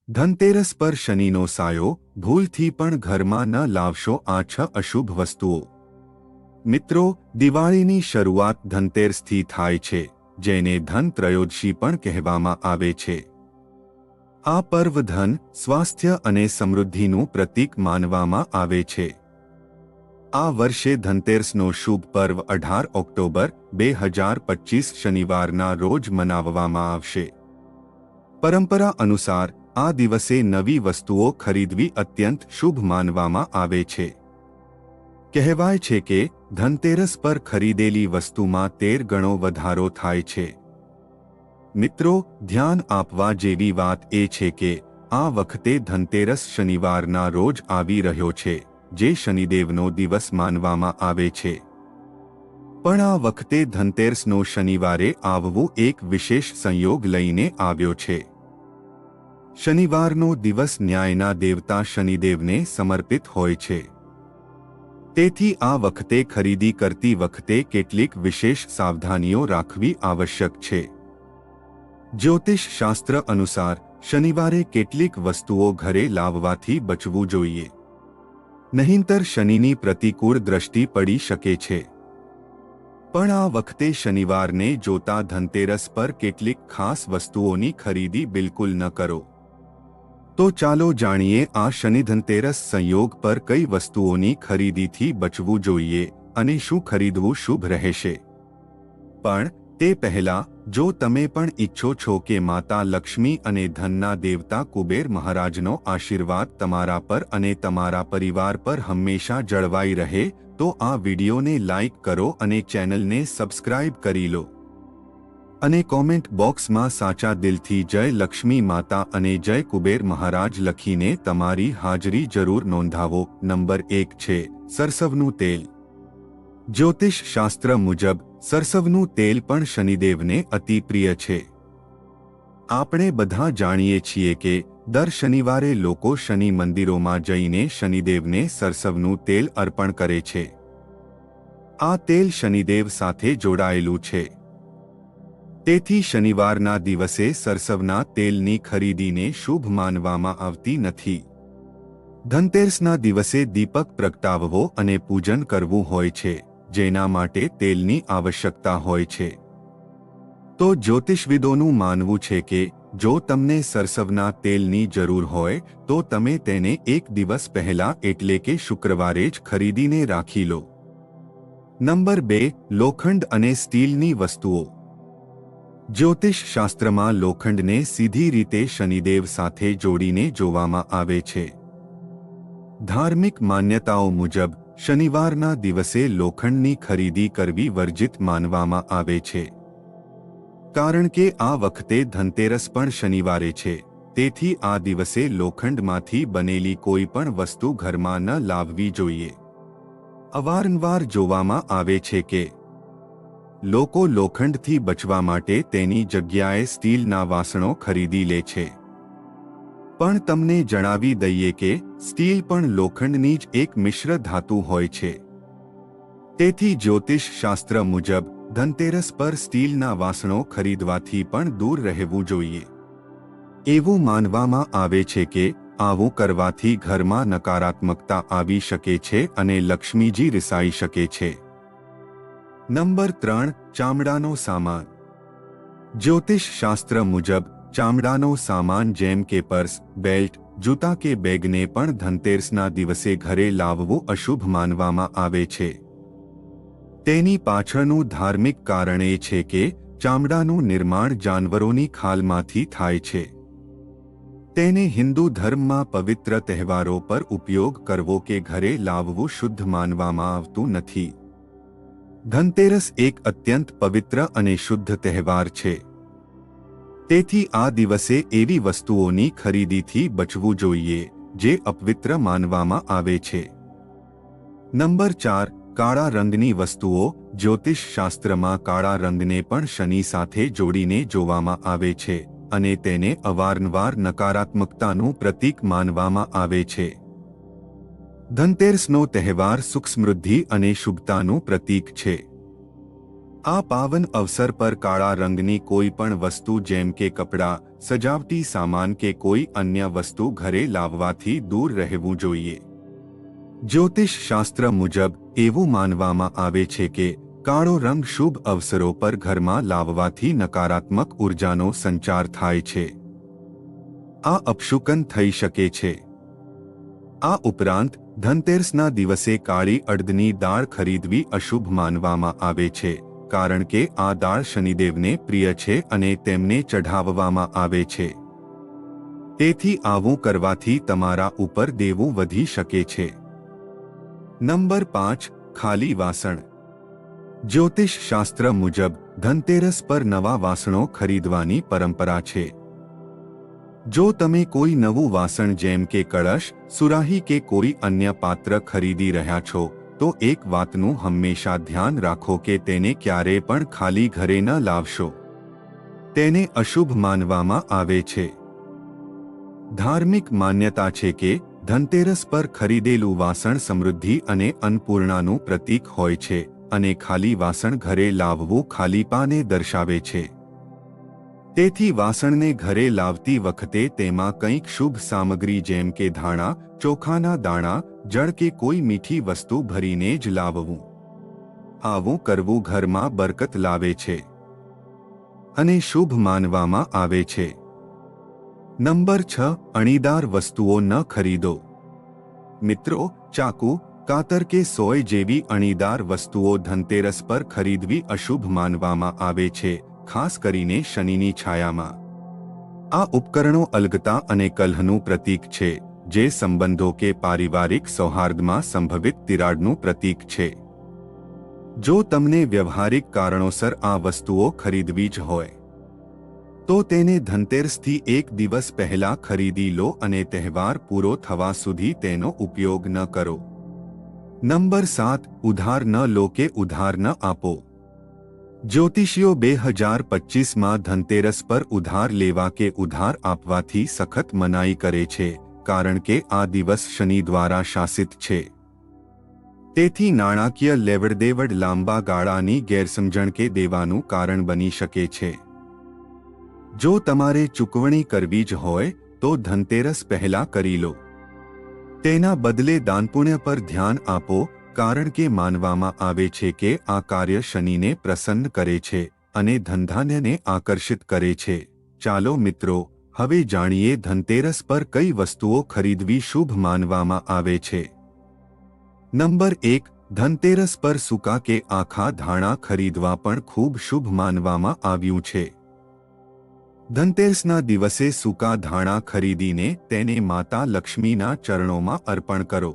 ધનતેરસ પર શનિનો સાયો ભૂલથી પણ ઘરમાં ન લાવશો આ 6 અશુભ વસ્તુઓ। મિત્રો, દિવાળીની શરૂઆત ધનતેરસથી થાય છે, જેને ધન ત્રયોદશી પણ કહેવામાં આવે છે। આ પર્વ ધન, સ્વાસ્થ્ય અને સમૃદ્ધિનું પ્રતીક માનવામાં આવે છે। આ વર્ષે ધનતેરસનો શુભ પર્વ 18 ઓક્ટોબર 2025 શનિવારના રોજ મનાવવામાં આવશે। પરંપરા અનુસાર આ દિવસે નવી વસ્તુઓ ખરીદવી અત્યંત શુભ માનવામાં આવે છે। કહેવાય છે કે ધનતેરસ પર ખરીદેલી વસ્તુમાં 13 ગણો વધારો થાય છે। મિત્રો, ધ્યાન આપવા જેવી વાત એ છે કે આ વખતે ધનતેરસ શનિવારના રોજ આવી રહ્યો છે, જે શનિદેવનો દિવસ માનવામાં આવે છે। પણ આ વખતે ધનતેરસનો શનિવારે આવવું એક વિશેષ સંયોગ લઈને આવ્યો છે। શનિવારનો દિવસ ન્યાયના દેવતા શનિદેવને સમર્પિત હોય છે। તેથી આ વખતે ખરીદી કરતી વખતે કેટલીક વિશેષ સાવધાનીઓ રાખવી આવશ્યક છે। જ્યોતિષ શાસ્ત્ર અનુસાર શનિવારે કેટલીક વસ્તુઓ ઘરે લાવવાથી બચવું જોઈએ, નહીંતર શનિની પ્રતિકૂળ દ્રષ્ટિ પડી શકે છે। પણ આ વખતે શનિવારને જોતા ધનતેરસ પર કેટલીક ખાસ વસ્તુઓની ખરીદી બિલકુલ ન કરો। તો ચાલો જાણીએ આ શનિ ધનતેરસ સંયોગ પર કઈ વસ્તુઓની ખરીદીથી બચવું જોઈએ અને શું ખરીદવું શુભ રહેશે। પણ તે પહેલા, જો તમે પણ ઈચ્છો છો કે માતા લક્ષ્મી અને ધનના દેવતા કુબેર મહારાજનો આશીર્વાદ તમારા પર અને તમારા પરિવાર પર હંમેશા જળવાઈ રહે, તો આ વિડીયોને લાઈક કરો અને ચેનલને સબસ્ક્રાઇબ કરી લો। અને કોમેન્ટ બોક્સમાં સાચા દિલથી જય લક્ષ્મી માતા અને જય કુબેર મહારાજ લખીને તમારી હાજરી જરૂર નોંધાવો। નંબર 1 છે સરસવનું તેલ। જ્યોતિષ શાસ્ત્ર મુજબ સરસવનું તેલ પણ શનિદેવને અતિ પ્રિય છે। આપણે બધા જાણીએ છીએ કે દર શનિવારે લોકો શનિ મંદિરોમાં જઈને શનિદેવને સરસવનું તેલ અર્પણ કરે છે। આ તેલ શનિદેવ સાથે જોડાયેલું છે। તેથી શનિવારના દિવસે સરસવના તેલની ખરીદીને શુભ માનવામાં આવતી નથી। ધનતેરસના દિવસે દીપક પ્રગટાવવો અને પૂજન કરવું હોય છે, જેના માટે તેલની આવશ્યકતા હોય છે। તો જ્યોતિષવિદોનું માનવું છે કે જો તમને સરસવના તેલની જરૂર હોય તો તમે તેને એક દિવસ પહેલા એટલે કે શુક્રવારે જ ખરીદીને રાખી લો। નંબર 2, લોખંડ અને સ્ટીલની વસ્તુઓ। જ્યોતિષ શાસ્ત્રમાં લોખંડને સીધી રીતે શનિદેવ સાથે જોડીને જોવામાં આવે છે। ધાર્મિક માન્યતાઓ મુજબ શનિવારના દિવસે લોખંડની ખરીદી કરવી વર્જિત માનવામાં આવે છે, કારણ કે આ વખતે ધનતેરસ પણ શનિવારે છે। તેથી આ દિવસે લોખંડમાંથી બનેલી કોઈ પણ વસ્તુ ઘરમાં ન લાવવી જોઈએ। અવારનવાર જોવામાં આવે છે કે લોકો લોખંડથી બચવા માટે તેની જગ્યાએ સ્ટીલના વાસણો ખરીદી લે છે। પણ તમને જણાવી દઈએ કે સ્ટીલ પણ લોખંડની જ એક મિશ્ર ધાતુ હોય છે। તેથી જ્યોતિષ શાસ્ત્ર મુજબ ધનતેરસ પર સ્ટીલના વાસણો ખરીદવાથી પણ દૂર રહેવું જોઈએ। એવું માનવામાં આવે છે કે આવું કરવાથી ઘરમાં નકારાત્મકતા આવી શકે છે અને લક્ષ્મીજી રિસાઈ શકે છે। નંબર 3, ચામડાનો સામાન। જ્યોતિષ શાસ્ત્ર મુજબ ચામડાનો સામાન જેમ કે પર્સ, બેલ્ટ, જૂતા કે બેગને પણ ધનતેરસના દિવસે ઘરે લાવવું અશુભ માનવામાં આવે છે। તેની પાછળનું ધાર્મિક કારણ એ છે કે ચામડાનું નિર્માણ જાનવરોની ખાલમાંથી થાય છે। તેને હિન્દુ ધર્મમાં પવિત્ર તહેવારો પર ઉપયોગ કરવો કે ઘરે લાવવું શુદ્ધ માનવામાં આવતું નથી। ધનતેરસ એક અત્યંત પવિત્ર અને શુદ્ધ તહેવાર છે। તેથી આ દિવસે એવી વસ્તુઓની ખરીદીથી બચવું જોઈએ જે અપવિત્ર માનવામાં આવે છે। નંબર 4, કાળા રંગની વસ્તુઓ। જ્યોતિષ શાસ્ત્રમાં કાળા રંગને પણ શનિ સાથે જોડીને જોવામાં આવે છે અને તેને અવારનવાર નકારાત્મકતાનું પ્રતીક માનવામાં આવે છે। ધનતેરસનો તહેવાર સુખ, સમૃદ્ધિ અને શુભતાનું પ્રતીક છે। આ પાવન અવસર પર કાળા રંગની કોઈ પણ વસ્તુ જેમ કે કપડાં, સજાવટી સામાન કે કોઈ અન્ય વસ્તુ ઘરે લાવવાથી દૂર રહેવું જોઈએ. જ્યોતિષ શાસ્ત્ર મુજબ એવું માનવામાં આવે છે કે કાળો રંગ શુભ અવસરો પર ઘરમાં લાવવાથી નકારાત્મક ઉર્જાનો સંચાર થાય છે. આ અપશુકન થઈ શકે છે. આ ઉપરાંત ધનતેરસના દિવસે કાળી અડદની દાળ ખરીદવી અશુભ માનવામાં આવે છે, કારણ કે આ દાળ શનિદેવને પ્રિય છે અને તેમને ચઢાવવામાં આવે છે. તેથી આવું કરવાથી તમારા ઉપર દેવું વધી શકે છે. નંબર 5. ખાલી વાસણ. જ્યોતિષ શાસ્ત્ર મુજબ ધનતેરસ પર નવા વાસણો ખરીદવાની પરંપરા છે. જો તમે કોઈ નવું વાસણ જેમ કે કળશ, સુરાહી કે કોઈ અન્ય પાત્ર ખરીદી રહ્યા છો તો એક વાતનું હંમેશા ધ્યાન રાખો કે તેને ક્યારેય પણ ખાલી ઘરે ન લાવશો. તેને અશુભ માનવામાં આવે છે. ધાર્મિક માન્યતા છે કે ધનતેરસ પર ખરીદેલું વાસણ સમૃદ્ધિ અને અન્નપૂર્ણાનું પ્રતીક હોય છે અને ખાલી વાસણ ઘરે લાવવું ખાલીપાને દર્શાવે છે. તેથી વાસણને ઘરે લાવતી વખતે તેમાં કંઈક શુભ સામગ્રી જેમ કે ધાણા, ચોખાના દાણા, જળ કે કોઈ મીઠી વસ્તુ ભરીને જ લાવવું. આવું કરવું ઘરમાં બરકત લાવે છે અને શુભ માનવામાં આવે છે. નંબર 6. અણીદાર વસ્તુઓ ન ખરીદો. મિત્રો, ચાકુ, કાતર કે સોય જેવી અણીદાર વસ્તુઓ ધનતેરસ પર ખરીદવી અશુભ માનવામાં આવે છે, ખાસ કરીને શનિની છાયામાં. આ ઉપકરણો અલગતા અને કલહનું પ્રતીક છે, જે સંબંધો કે પારિવારિક સૌહાર્દમાં સંભવિત તિરાડનું પ્રતીક છે. જો તમને વ્યવહારિક કારણોસર આ વસ્તુઓ ખરીદવી જ હોય તો તેને ધનતેરસથી એક દિવસ પહેલા ખરીદી લો અને તહેવાર પૂરો થવા સુધી તેનો ઉપયોગ ન કરો. નંબર 7. ઉધાર ન લો કે ઉધાર ન આપો. જ્યોતિષીઓ 2025માં ધનતેરસ પર ઉધાર લેવા કે ઉધાર આપવાથી સખત મનાઈ કરે છે, કારણ કે આ દિવસ શનિ દ્વારા શાસિત છે. તેથી નાણાકીય લેવડદેવડ લાંબા ગાળાની ગેરસમજણ કે દેવાનું કારણ બની શકે છે. જો તમારે ચૂકવણી કરવી જ હોય તો ધનતેરસ પહેલા કરી લો. તેના બદલે દાનપુણ્ય પર ધ્યાન આપો, કારણ કે માનવામાં આવે છે કે આ કાર્ય શનિને પ્રસન્ન કરે છે અને ધનધાન્યને આકર્ષિત કરે છે. ચાલો મિત્રો, હવે જાણીએ ધનતેરસ પર કઈ વસ્તુઓ ખરીદવી શુભ માનવામાં આવે છે. નંબર 1. ધનતેરસ પર સૂકા કે આખા ધાણા ખરીદવા પણ ખૂબ શુભ માનવામાં આવ્યું છે. ધનતેરસના દિવસે સૂકા ધાણા ખરીદીને તેને માતા લક્ષ્મીના ચરણોમાં અર્પણ કરો.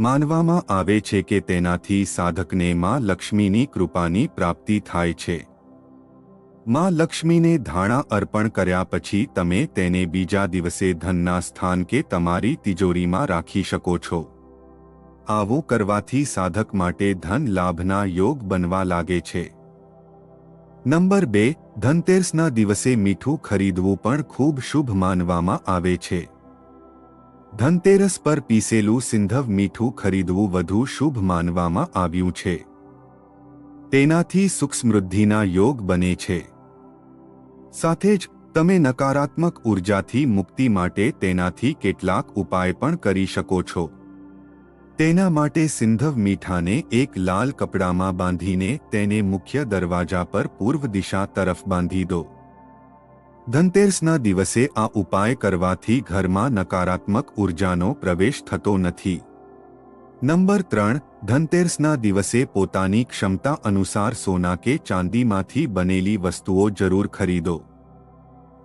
માનવામાં આવે છે કે તેનાથી સાધકને માં લક્ષ્મીની કૃપાની પ્રાપ્તિ થાય છે. માં લક્ષ્મીને ધાણા અર્પણ કર્યા પછી તમે તેને બીજા દિવસે ધનના સ્થાન કે તમારી તિજોરીમાં રાખી શકો છો. આવું કરવાથી સાધક માટે ધન લાભના યોગ બનવા લાગે છે. નંબર 2. ધનતેરસના દિવસે મીઠું ખરીદવું પણ ખૂબ શુભ માનવામાં આવે છે. ધનતેરસ પર પીસેલું સિંધવ મીઠું ખરીદવું વધુ શુભ માનવામાં આવ્યું છે. તેનાથી સુખ સમૃદ્ધિના યોગ બને છે. સાથે જ તમે નકારાત્મક ઉર્જાથી મુક્તિ માટે તેનાથી કેટલાક ઉપાય પણ કરી શકો છો. તેના માટે સિંધવ મીઠાને એક લાલ કપડામાં બાંધીને તેને મુખ્ય દરવાજા પર પૂર્વ દિશા તરફ બાંધી દો. ધનતેરસના દિવસે આ ઉપાય કરવાથી ઘરમાં નકારાત્મક ઉર્જાનો પ્રવેશ થતો નથી. નંબર 3. ધનતેરસના દિવસે પોતાની ક્ષમતા અનુસાર સોના કે ચાંદીમાંથી બનેલી વસ્તુઓ જરૂર ખરીદો.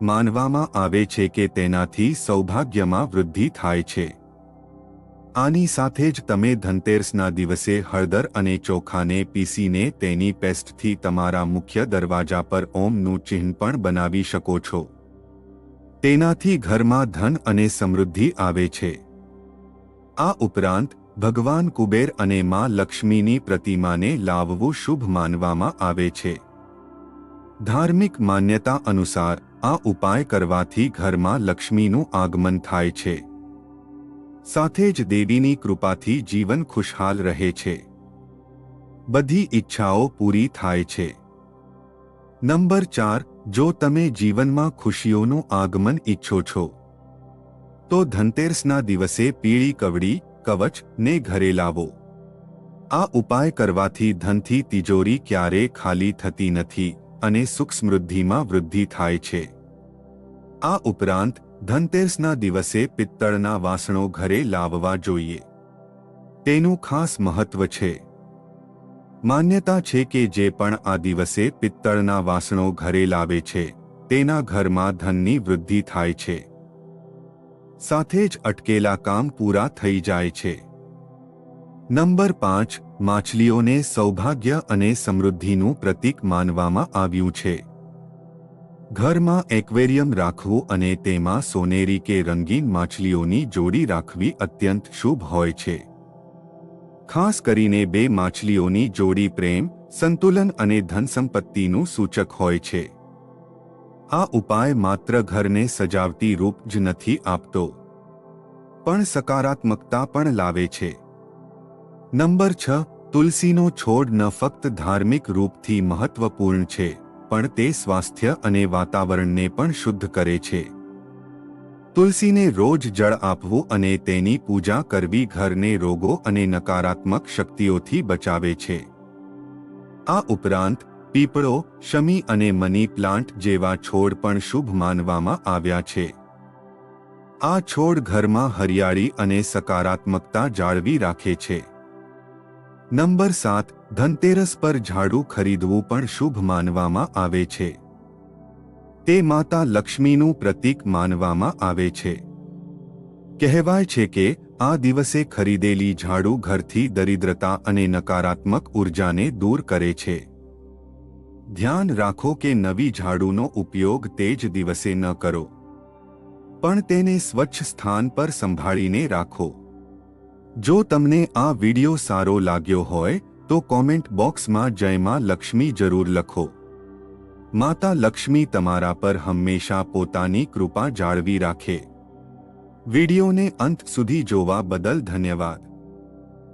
માનવામાં આવે છે કે તેનાથી સૌભાગ્યમાં વૃદ્ધિ થાય છે. આની સાથે જ તમે ધનતેરસના દિવસે હળદર અને ચોખાને પીસીને તેની પેસ્ટથી તમારા મુખ્ય દરવાજા પર ઓમનું ચિહ્ન પણ બનાવી શકો છો. તેનાથી ઘરમાં ધન અને સમૃદ્ધિ આવે છે. આ ઉપરાંત ભગવાન કુબેર અને માં લક્ષ્મીની પ્રતિમાને લાવવું શુભ માનવામાં આવે છે. ધાર્મિક માન્યતા અનુસાર આ ઉપાય કરવાથી ઘરમાં લક્ષ્મીનું આગમન થાય છે. સાથે જ દેવીની કૃપાથી જીવન ખુશહાલ રહે છે. બધી ઈચ્છાઓ પૂરી થાય છે. નંબર 4, જો તમે જીવનમાં ખુશીઓનું આગમન ઈચ્છો છો તો ધનતેરસના દિવસે પીળી કવડી કવચ ને ઘરે લાવો. આ ઉપાય કરવાથી ધનથી તિજોરી ક્યારેય ખાલી થતી નથી અને સુખ સમૃદ્ધિમાં વૃદ્ધિ થાય છે. આ ઉપરાંત ધનતેરસના દિવસે પિત્તળના વાસણો ઘરે લાવવા જોઈએ. તેનું ખાસ મહત્વ છે. માન્યતા છે કે જે પણ આ દિવસે પિત્તળના વાસણો ઘરે લાવે છે તેના ઘરમાં ધનની વૃદ્ધિ થાય છે. સાથે જ અટકેલા કામ પૂરા થઈ જાય છે. નંબર 5, માછલીઓને સૌભાગ્ય અને સમૃદ્ધિનું પ્રતીક માનવામાં આવ્યું છે. ઘરમાં એક્વેરિયમ રાખવું અને તેમાં સોનેરી કે રંગીન માછલીઓની જોડી રાખવી અત્યંત શુભ હોય છે. ખાસ કરીને 2 માછલીઓની જોડી પ્રેમ, સંતુલન અને ધનસંપત્તિનું સૂચક હોય છે. આ ઉપાય માત્ર ઘરને સજાવટી રૂપ જ નથી આપતો, પણ સકારાત્મકતા પણ લાવે છે. નંબર 6, તુલસીનો છોડ ન ફક્ત ધાર્મિક રૂપથી મહત્વપૂર્ણ છે, પણ તે સ્વાસ્થ્ય અને વાતાવરણને પણ શુદ્ધ કરે છે. તુલસીને રોજ જળ આપવું અને તેની પૂજા કરવી ઘરને રોગો અને નકારાત્મક શક્તિઓથી બચાવે છે. આ ઉપરાંત પીપળો, શમી અને મની પ્લાન્ટ જેવા છોડ પણ શુભ માનવામાં આવ્યા છે. આ છોડ ઘરમાં હરિયાળી અને સકારાત્મકતા જાળવી રાખે છે. નંબર 7, ધનતેરસ પર ઝાડુ ખરીદવું પણ શુભ માનવામાં આવે છે. તે માતા લક્ષ્મીનું પ્રતીક માનવામાં આવે છે. કહેવાય છે કે આ દિવસે ખરીદેલી ઝાડુ ઘરથી દરિદ્રતા અને નકારાત્મક ઉર્જાને દૂર કરે છે. ધ્યાન રાખો કે નવી ઝાડુનો ઉપયોગ તે જ દિવસે ન કરો, પણ તેને સ્વચ્છ સ્થાન પર સંભાળીને રાખો. જો તમને આ વિડિયો સારો લાગ્યો હોય તો કોમેન્ટ બોક્સમાં જય માં લક્ષ્મી જરૂર લખો. માતા લક્ષ્મી તમારા પર હંમેશા પોતાની કૃપા જાળવી રાખે. વિડિયોને અંત સુધી જોવા બદલ ધન્યવાદ.